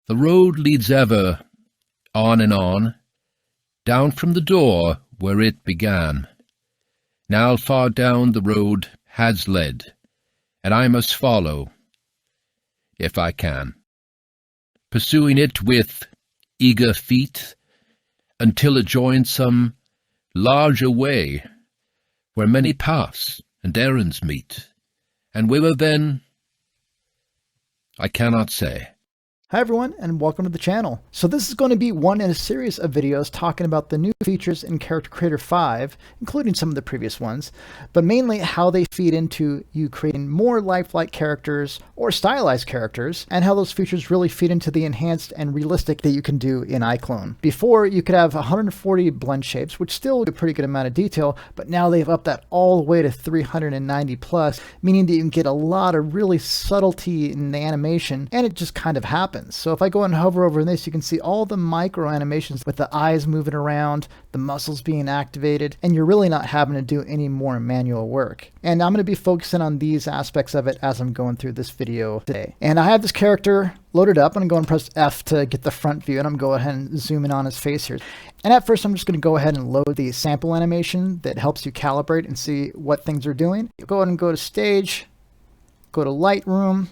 The road leads ever on and on, down from the door where it began. Now far down the road has led, and I must follow, if I can, pursuing it with eager feet, until it joins some larger way, where many paths and errands meet, and whither then, I cannot say. Hi everyone, and welcome to the channel. So this is going to be one in a series of videos talking about the new features in Character Creator 5, including some of the previous ones, but mainly how they feed into you creating more lifelike characters or stylized characters, and how those features really feed into the enhanced and realistic that you can do in iClone. Before, you could have 140 blend shapes, which still do a pretty good amount of detail, but now they've upped that all the way to 390 plus, meaning that you can get a lot of really subtlety in the animation, and it just kind of happens. So if I go and hover over this, you can see all the micro animations with the eyes moving around, the muscles being activated, and you're really not having to do any more manual work. And I'm going to be focusing on these aspects of it as I'm going through this video today. And I have this character loaded up. I'm going to go and press F to get the front view, and I'm going to go ahead and zoom in on his face here. And at first, I'm just going to go ahead and load the sample animation that helps you calibrate and see what things are doing. Go ahead and go to Stage, go to Lightroom,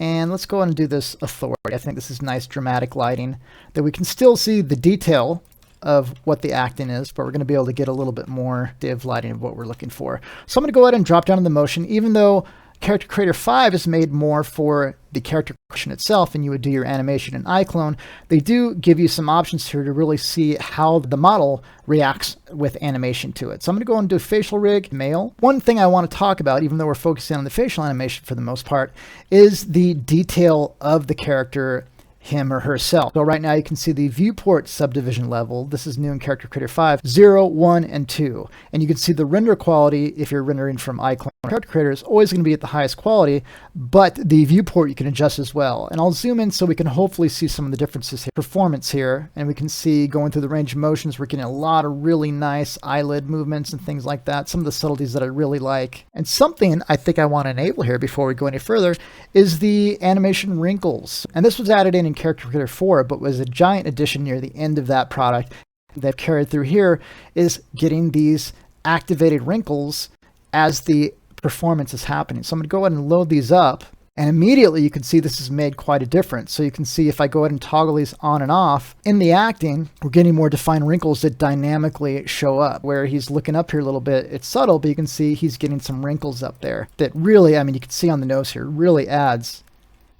and let's go ahead and do this authority. I think this is nice dramatic lighting that we can still see the detail of what the acting is, but we're going to be able to get a little bit more div lighting of what we're looking for. So I'm going to go ahead and drop down to the motion, even though Character Creator 5 is made more for the character creation itself, and you would do your animation in iClone. They do give you some options here to really see how the model reacts with animation to it. So I'm going to go and do facial rig, male. One thing I want to talk about, even though we're focusing on the facial animation for the most part, is the detail of the character, him or herself. So right now you can see the viewport subdivision level. This is new in Character Creator 5, 0, 1, and 2. And you can see the render quality, if you're rendering from iClone Character Creator, is always going to be at the highest quality, but the viewport you can adjust as well. And I'll zoom in so we can hopefully see some of the differences here. Performance here, and we can see going through the range of motions, we're getting a lot of really nice eyelid movements and things like that. Some of the subtleties that I really like. And something I think I want to enable here before we go any further is the animation wrinkles. And this was added in Character Creator 4, but was a giant addition near the end of that product that carried through here, is getting these activated wrinkles as the performance is happening. So I'm going to go ahead and load these up, and immediately you can see this has made quite a difference. So you can see if I go ahead and toggle these on and off, in the acting, we're getting more defined wrinkles that dynamically show up. Where he's looking up here a little bit, it's subtle, but you can see he's getting some wrinkles up there that really, I mean, you can see on the nose here, really adds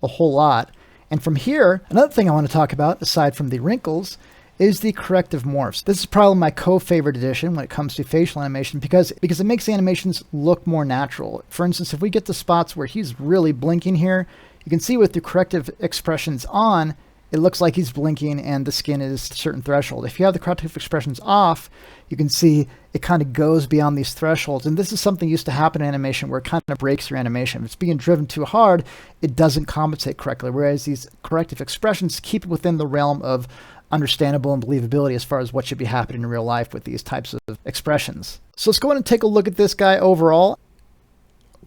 a whole lot. And from here, another thing I want to talk about, aside from the wrinkles, is the Corrective Morphs. This is probably my co-favorite addition when it comes to facial animation because it makes the animations look more natural. For instance, if we get to spots where he's really blinking here, you can see with the corrective expressions on, it looks like he's blinking and the skin is a certain threshold. If you have the corrective expressions off, you can see it kind of goes beyond these thresholds. And this is something used to happen in animation where it kind of breaks your animation. If it's being driven too hard, it doesn't compensate correctly. Whereas these corrective expressions keep it within the realm of understandable and believability as far as what should be happening in real life with these types of expressions. So let's go ahead and take a look at this guy overall.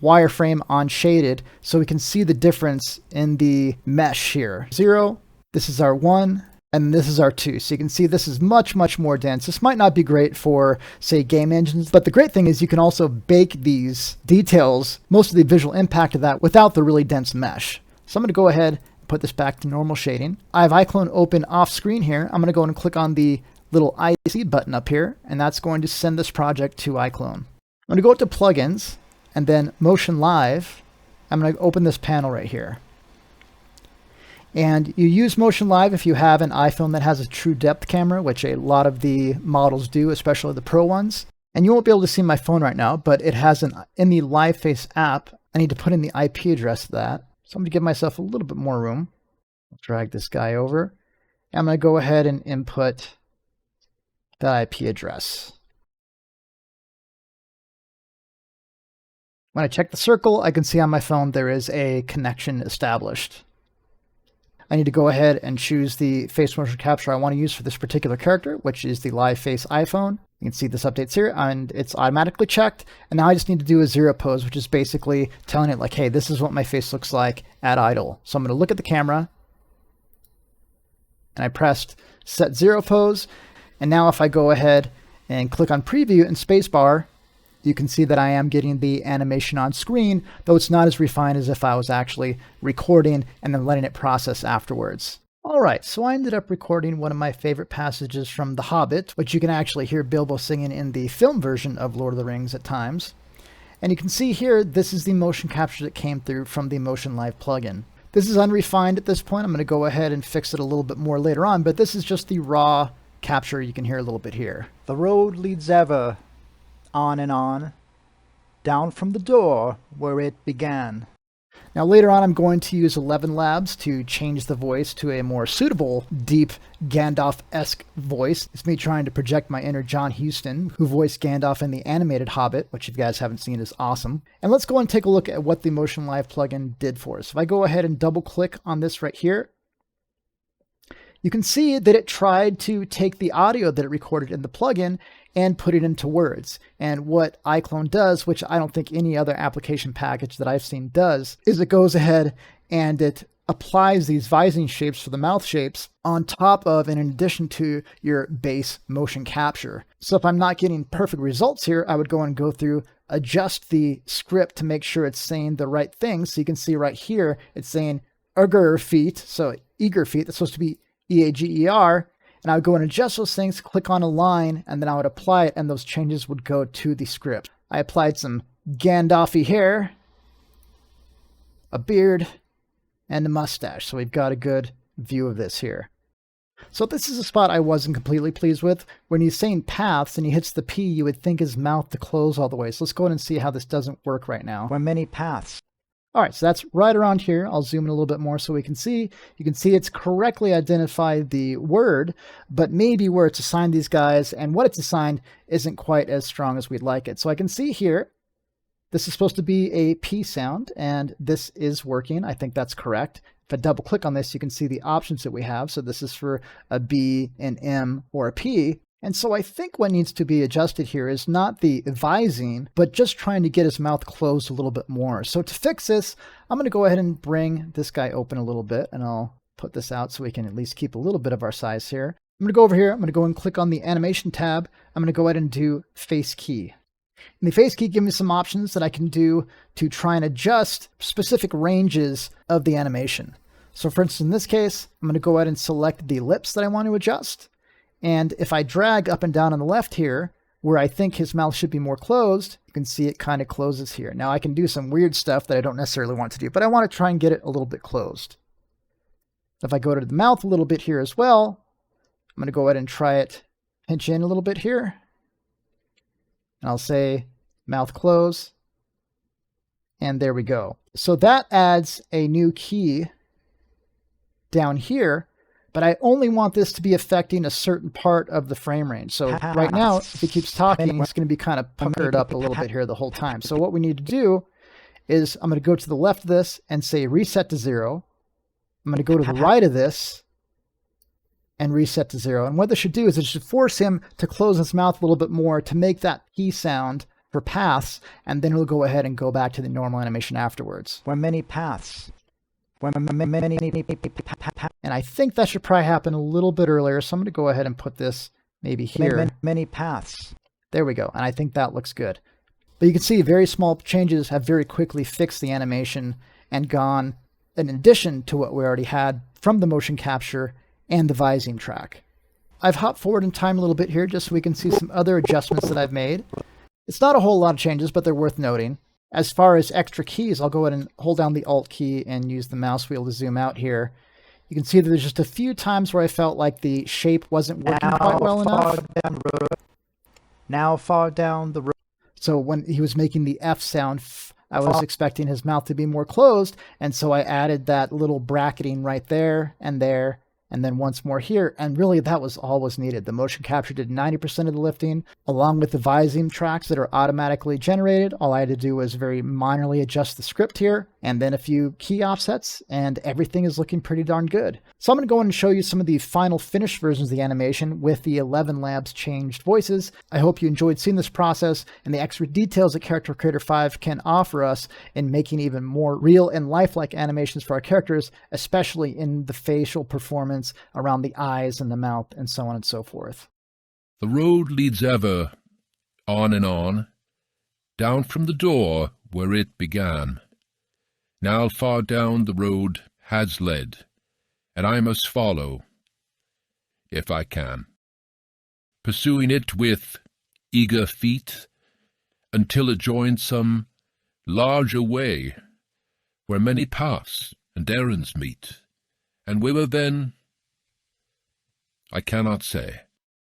Wireframe on shaded, so we can see the difference in the mesh here. 0. This is our 1, and this is our 2. So you can see this is much, much more dense. This might not be great for, say, game engines, but the great thing is you can also bake these details, most of the visual impact of that, without the really dense mesh. So I'm going to go ahead and put this back to normal shading. I have iClone open off screen here. I'm going to go and click on the little IC button up here, and that's going to send this project to iClone. I'm going to go to Plugins, and then Motion Live. I'm going to open this panel right here. And you use Motion Live if you have an iPhone that has a true depth camera, which a lot of the models do, especially the Pro ones. And you won't be able to see my phone right now, but it has in the Live Face app, I need to put in the IP address of that. So I'm going to give myself a little bit more room. I'll drag this guy over. And I'm going to go ahead and input the IP address. When I check the circle, I can see on my phone there is a connection established. I need to go ahead and choose the face motion capture I want to use for this particular character, which is the Live Face iPhone. You can see this updates here, and it's automatically checked. And now I just need to do a 0 pose, which is basically telling it like, hey, this is what my face looks like at idle. So I'm going to look at the camera, and I pressed set 0 pose. And now if I go ahead and click on preview and spacebar, you can see that I am getting the animation on screen, though it's not as refined as if I was actually recording and then letting it process afterwards. All right, so I ended up recording one of my favorite passages from The Hobbit, which you can actually hear Bilbo singing in the film version of Lord of the Rings at times. And you can see here, this is the motion capture that came through from the ElevenLabs plugin. This is unrefined at this point. I'm going to go ahead and fix it a little bit more later on, but this is just the raw capture you can hear a little bit here. The road leads ever on and on, down from the door where it began. Now later on I'm going to use ElevenLabs to change the voice to a more suitable, deep, Gandalf-esque voice. It's me trying to project my inner John Huston, who voiced Gandalf in the animated Hobbit, which if you guys haven't seen is awesome. And let's go and take a look at what the ElevenLabs plugin did for us. If I go ahead and double click on this right here, you can see that it tried to take the audio that it recorded in the plugin and put it into words. And what iClone does, which I don't think any other application package that I've seen does, is it goes ahead and it applies these vising shapes for the mouth shapes on top of and in addition to your base motion capture. So if I'm not getting perfect results here, I would go through, adjust the script to make sure it's saying the right thing. So you can see right here, it's saying eager feet. So eager feet, that's supposed to be EAGER. And I would go and adjust those things, click on a line, and then I would apply it, and those changes would go to the script. I applied some Gandalf-y hair, a beard, and a mustache. So we've got a good view of this here. So this is a spot I wasn't completely pleased with. When he's saying paths and he hits the P, you would think his mouth to close all the way. So let's go ahead and see how this doesn't work right now. Where many paths. All right, so that's right around here. I'll zoom in a little bit more so we can see. You can see it's correctly identified the word, but maybe where it's assigned these guys and what it's assigned isn't quite as strong as we'd like it. So I can see here, this is supposed to be a P sound, and this is working. I think that's correct. If I double click on this, you can see the options that we have. So this is for a B, an M, or a P. And so I think what needs to be adjusted here is not the vising, but just trying to get his mouth closed a little bit more. So to fix this, I'm going to go ahead and bring this guy open a little bit, and I'll put this out so we can at least keep a little bit of our size here. I'm going to go over here. I'm going to go and click on the animation tab. I'm going to go ahead and do face key. And the face key gives me some options that I can do to try and adjust specific ranges of the animation. So for instance, in this case, I'm going to go ahead and select the lips that I want to adjust. And if I drag up and down on the left here, where I think his mouth should be more closed, you can see it kind of closes here. Now I can do some weird stuff that I don't necessarily want to do, but I want to try and get it a little bit closed. If I go to the mouth a little bit here as well, I'm going to go ahead and try it, pinch in a little bit here. And I'll say mouth close. And there we go. So that adds a new key down here. But I only want this to be affecting a certain part of the frame range. So right now, if he keeps talking, it's going to be kind of puckered up a little bit here the whole time. So what we need to do is I'm going to go to the left of this and say reset to 0. I'm going to go to the right of this and reset to 0. And what this should do is it should force him to close his mouth a little bit more to make that P sound for paths. And then he'll go ahead and go back to the normal animation afterwards. Where many paths. And I think that should probably happen a little bit earlier. So I'm going to go ahead and put this maybe here. Many paths. There we go. And I think that looks good. But you can see very small changes have very quickly fixed the animation and gone in addition to what we already had from the motion capture and the vising track. I've hopped forward in time a little bit here just so we can see some other adjustments that I've made. It's not a whole lot of changes, but they're worth noting. As far as extra keys, I'll go ahead and hold down the Alt key and use the mouse wheel to zoom out here. You can see that there's just a few times where I felt like the shape wasn't working quite well enough. Now far down the road. So when he was making the F sound, I was expecting his mouth to be more closed, and so I added that little bracketing right there, and then once more here, and really that was all was needed. The motion capture did 90% of the lifting, along with the vising tracks that are automatically generated. All I had to do was very minorly adjust the script here, and then a few key offsets, and everything is looking pretty darn good. So I'm going to go in and show you some of the final finished versions of the animation with the ElevenLabs changed voices. I hope you enjoyed seeing this process and the extra details that Character Creator 5 can offer us in making even more real and lifelike animations for our characters, especially in the facial performance around the eyes and the mouth and so on and so forth. The road leads ever on and on, down from the door where it began. Now far down the road has led, and I must follow, if I can, pursuing it with eager feet, until it joins some larger way, where many paths and errands meet, and whither then, I cannot say.